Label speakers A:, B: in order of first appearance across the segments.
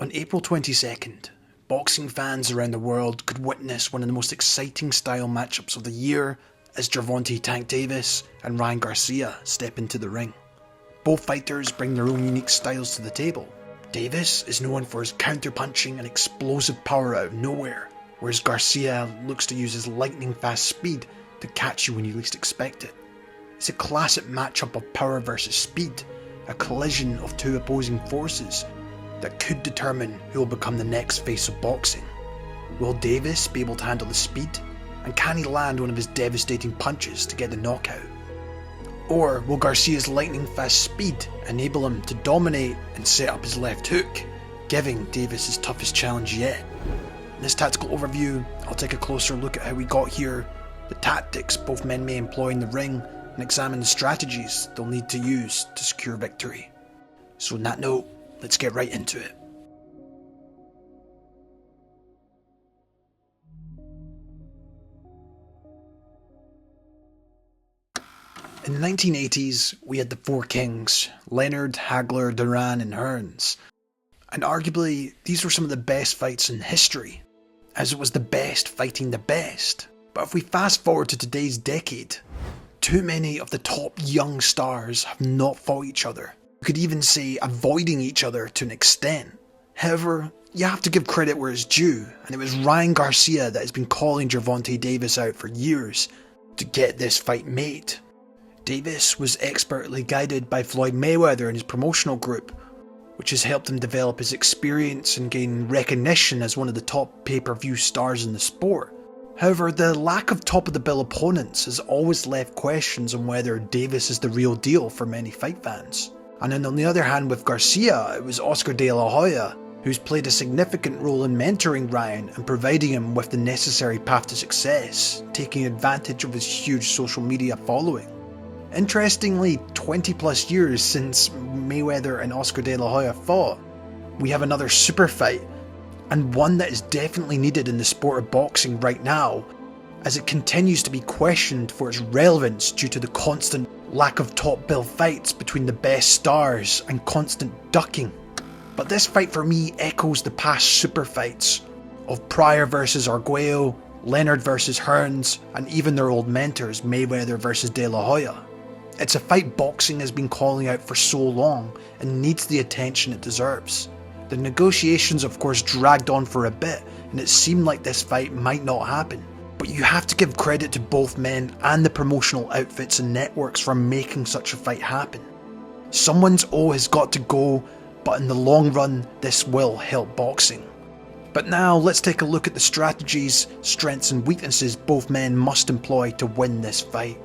A: On April 22nd, boxing fans around the world could witness one of the most exciting style matchups of the year as Gervonta Tank Davis and Ryan Garcia step into the ring. Both fighters bring their own unique styles to the table. Davis is known for his counter-punching and explosive power out of nowhere, whereas Garcia looks to use his lightning-fast speed to catch you when you least expect it. It's a classic matchup of power versus speed, a collision of two opposing forces that could determine who will become the next face of boxing. Will Davis be able to handle the speed, and can he land one of his devastating punches to get the knockout? Or will Garcia's lightning fast speed enable him to dominate and set up his left hook, giving Davis his toughest challenge yet? In this tactical overview, I'll take a closer look at how we got here, the tactics both men may employ in the ring, and examine the strategies they'll need to use to secure victory. So on that note, let's get right into it. In the 1980s, we had the four kings, Leonard, Hagler, Duran and Hearns. And arguably, these were some of the best fights in history, as it was the best fighting the best. But if we fast forward to today's decade, too many of the top young stars have not fought each other. You could even say avoiding each other to an extent. However, you have to give credit where it's due, and it was Ryan Garcia that has been calling Gervonta Davis out for years to get this fight made. Davis was expertly guided by Floyd Mayweather and his promotional group, which has helped him develop his experience and gain recognition as one of the top pay-per-view stars in the sport. However, the lack of top-of-the-bill opponents has always left questions on whether Davis is the real deal for many fight fans. And then on the other hand, with Garcia, it was Oscar De La Hoya, who's played a significant role in mentoring Ryan and providing him with the necessary path to success, taking advantage of his huge social media following. Interestingly, 20 plus years since Mayweather and Oscar De La Hoya fought, we have another super fight, and one that is definitely needed in the sport of boxing right now, as it continues to be questioned for its relevance due to the constant lack of top bill fights between the best stars and constant ducking. But this fight for me echoes the past super fights of Pryor versus Arguello, Leonard versus Hearns, and even their old mentors Mayweather versus De La Hoya. It's a fight boxing has been calling out for so long and needs the attention it deserves. The negotiations of course dragged on for a bit, and it seemed like this fight might not happen. But you have to give credit to both men and the promotional outfits and networks for making such a fight happen. Someone's O has got to go, but in the long run this will help boxing. But now let's take a look at the strategies, strengths and weaknesses both men must employ to win this fight.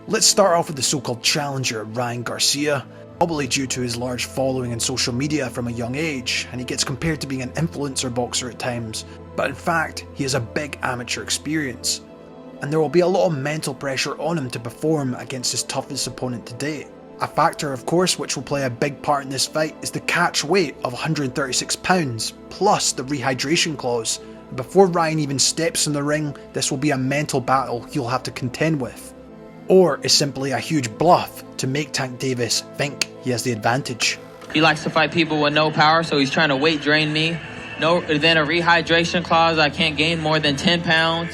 A: Let's start off with the so-called challenger, Ryan Garcia, probably due to his large following in social media from a young age, and he gets compared to being an influencer boxer at times, but in fact, he has a big amateur experience, and there will be a lot of mental pressure on him to perform against his toughest opponent to date. A factor, of course, which will play a big part in this fight is the catch weight of 136 pounds, plus the rehydration clause. Before Ryan even steps in the ring, this will be a mental battle he'll have to contend with. Or is simply a huge bluff to make Tank Davis think he has the advantage.
B: He likes to fight people with no power, so he's trying to weight drain me. Then a rehydration clause, I can't gain more than 10 pounds.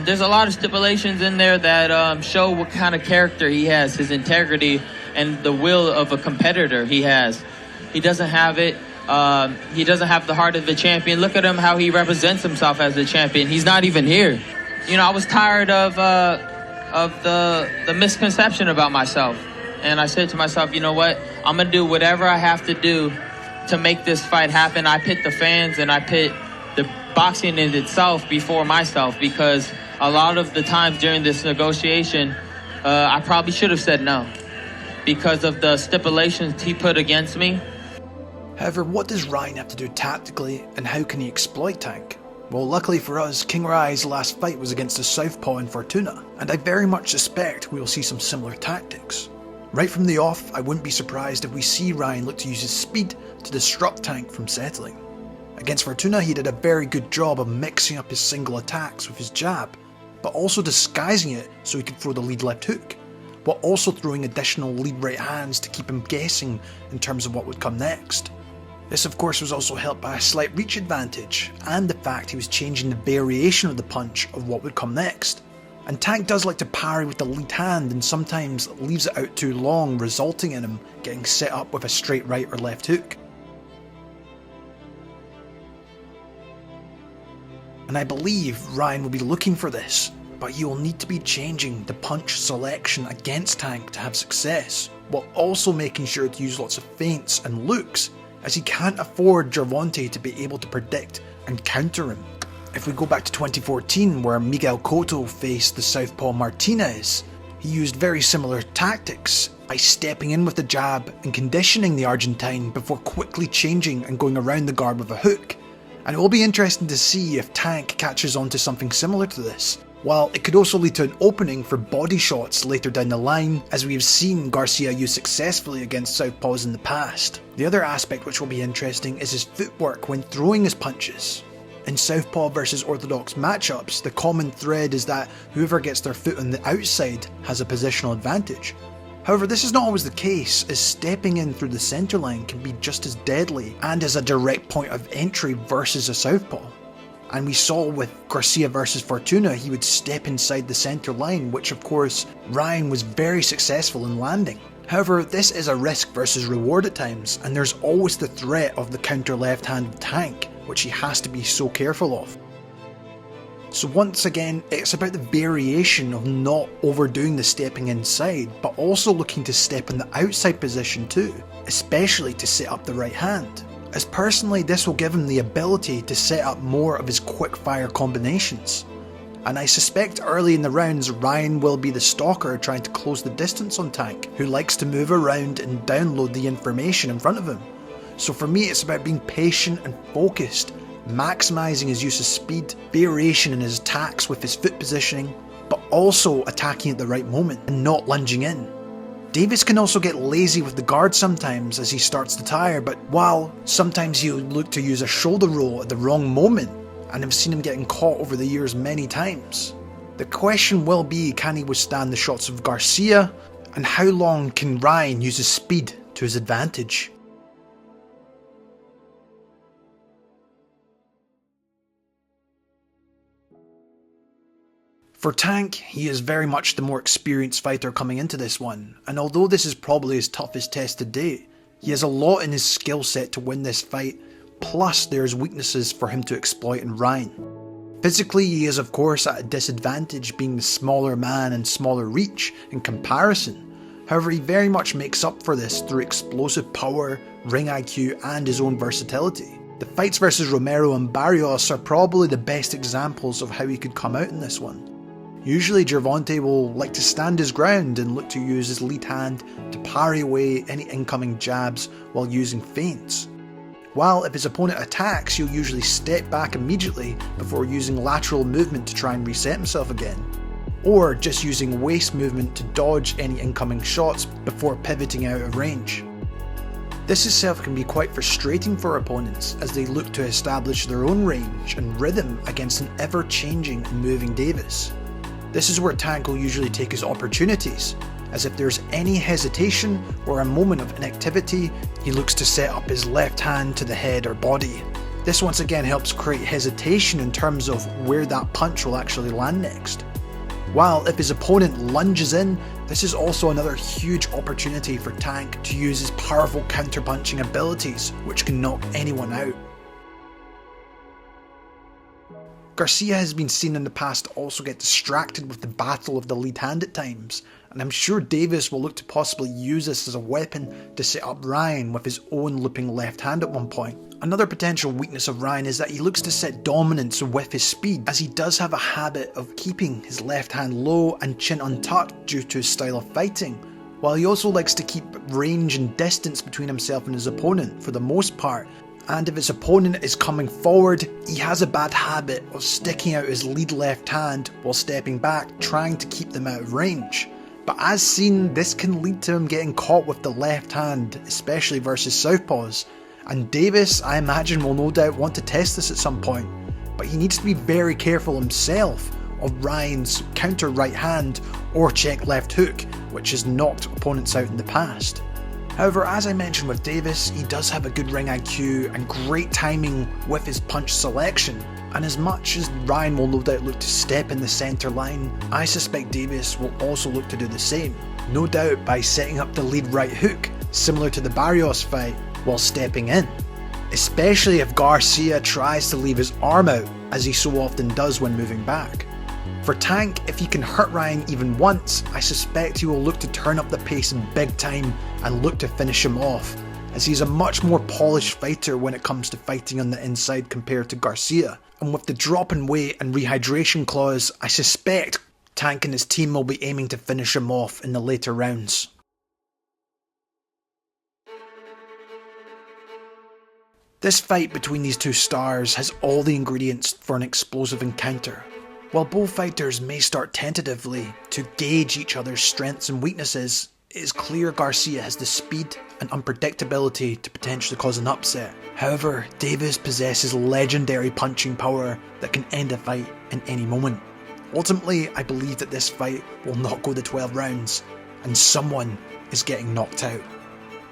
B: There's a lot of stipulations in there that show what kind of character he has, his integrity, and the will of a competitor he has. He doesn't have it. He doesn't have the heart of the champion. Look at him, how he represents himself as the champion. He's not even here. You know, I was tired of the misconception about myself. And I said to myself, you know what? I'm going to do whatever I have to do to make this fight happen. I put the fans and I put the boxing in itself before myself, because a lot of the times during this negotiation, I probably should have said no because of the stipulations he put against me.
A: However, what does Ryan have to do tactically, and how can he exploit Tank? Well, luckily for us, King Rai's last fight was against a southpaw in Fortuna, and I very much suspect we will see some similar tactics. Right from the off, I wouldn't be surprised if we see Ryan look to use his speed to disrupt Tank from settling. Against Fortuna, he did a very good job of mixing up his single attacks with his jab, but also disguising it so he could throw the lead left hook, while also throwing additional lead right hands to keep him guessing in terms of what would come next. This of course was also helped by a slight reach advantage, and the fact he was changing the variation of the punch of what would come next. And Tank does like to parry with the lead hand and sometimes leaves it out too long, resulting in him getting set up with a straight right or left hook. And I believe Ryan will be looking for this, but he will need to be changing the punch selection against Tank to have success, while also making sure to use lots of feints and looks, as he can't afford Gervonta to be able to predict and counter him. If we go back to 2014, where Miguel Cotto faced the southpaw Martinez, he used very similar tactics by stepping in with the jab and conditioning the Argentine before quickly changing and going around the guard with a hook. And it will be interesting to see if Tank catches on to something similar to this, while it could also lead to an opening for body shots later down the line, as we have seen Garcia use successfully against southpaws in the past. The other aspect which will be interesting is his footwork when throwing his punches. In southpaw versus orthodox matchups, the common thread is that whoever gets their foot on the outside has a positional advantage. However, this is not always the case, as stepping in through the centre line can be just as deadly and as a direct point of entry versus a southpaw. And we saw with Garcia versus Fortuna, he would step inside the centre line, which of course Ryan was very successful in landing. However, this is a risk versus reward at times, and there's always the threat of the counter left hand of Tank, which he has to be so careful of. So once again, it's about the variation of not overdoing the stepping inside, but also looking to step in the outside position too, especially to set up the right hand, as personally this will give him the ability to set up more of his quick fire combinations. And I suspect early in the rounds Ryan will be the stalker trying to close the distance on Tank, who likes to move around and download the information in front of him. So for me it's about being patient and focused, maximising his use of speed, variation in his attacks with his foot positioning, but also attacking at the right moment and not lunging in. Davis can also get lazy with the guard sometimes as he starts to tire, but while sometimes he'll look to use a shoulder roll at the wrong moment, and I've seen him getting caught over the years many times. The question will be, can he withstand the shots of Garcia, and how long can Ryan use his speed to his advantage? For Tank, he is very much the more experienced fighter coming into this one, and although this is probably his toughest test to date, he has a lot in his skill set to win this fight, plus there's weaknesses for him to exploit in Ryan. Physically he is of course at a disadvantage, being the smaller man and smaller reach in comparison. However, he very much makes up for this through explosive power, ring IQ and his own versatility. The fights versus Romero and Barrios are probably the best examples of how he could come out in this one. Usually Gervonta will like to stand his ground and look to use his lead hand to parry away any incoming jabs while using feints. While if his opponent attacks, he'll usually step back immediately before using lateral movement to try and reset himself again, or just using waist movement to dodge any incoming shots before pivoting out of range. This itself can be quite frustrating for opponents as they look to establish their own range and rhythm against an ever-changing and moving Davis. This is where Tank will usually take his opportunities, as if there's any hesitation or a moment of inactivity, he looks to set up his left hand to the head or body. This once again helps create hesitation in terms of where that punch will actually land next. While if his opponent lunges in, this is also another huge opportunity for Tank to use his powerful counter-punching abilities, which can knock anyone out. Garcia has been seen in the past to also get distracted with the battle of the lead hand at times, and I'm sure Davis will look to possibly use this as a weapon to set up Ryan with his own looping left hand at one point. Another potential weakness of Ryan is that he looks to set dominance with his speed, as he does have a habit of keeping his left hand low and chin untucked due to his style of fighting, while he also likes to keep range and distance between himself and his opponent for the most part. And if his opponent is coming forward, he has a bad habit of sticking out his lead left hand while stepping back, trying to keep them out of range. But as seen, this can lead to him getting caught with the left hand, especially versus southpaws. And Davis, I imagine, will no doubt want to test this at some point, but he needs to be very careful himself of Ryan's counter right hand or check left hook, which has knocked opponents out in the past. However, as I mentioned with Davis, he does have a good ring IQ and great timing with his punch selection. And as much as Ryan will no doubt look to step in the centre line, I suspect Davis will also look to do the same. No doubt by setting up the lead right hook, similar to the Barrios fight, while stepping in. Especially if Garcia tries to leave his arm out, as he so often does when moving back. For Tank, if he can hurt Ryan even once, I suspect he will look to turn up the pace big time and look to finish him off, as he's a much more polished fighter when it comes to fighting on the inside compared to Garcia. And with the drop in weight and rehydration clause, I suspect Tank and his team will be aiming to finish him off in the later rounds. This fight between these two stars has all the ingredients for an explosive encounter. While both fighters may start tentatively to gauge each other's strengths and weaknesses, it is clear Garcia has the speed and unpredictability to potentially cause an upset. However, Davis possesses legendary punching power that can end a fight in any moment. Ultimately, I believe that this fight will not go the 12 rounds, and someone is getting knocked out.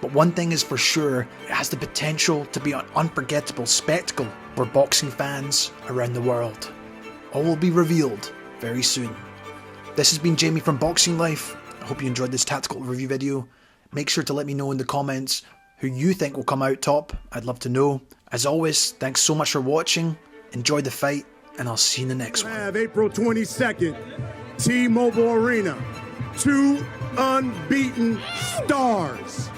A: But one thing is for sure, it has the potential to be an unforgettable spectacle for boxing fans around the world. All will be revealed very soon. This has been Jamie from Boxing Life. I hope you enjoyed this tactical review video. Make sure to let me know in the comments who you think will come out top. I'd love to know. As always, thanks so much for watching. Enjoy the fight, and I'll see you in the next one.
C: April 22nd, T-Mobile Arena. 2 unbeaten stars.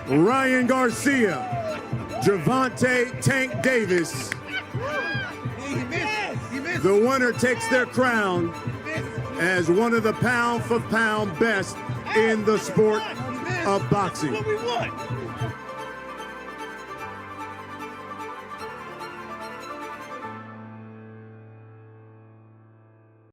C: Ryan Garcia, Gervonta Tank Davis. The winner takes their crown as one of the pound-for-pound best in the sport of boxing.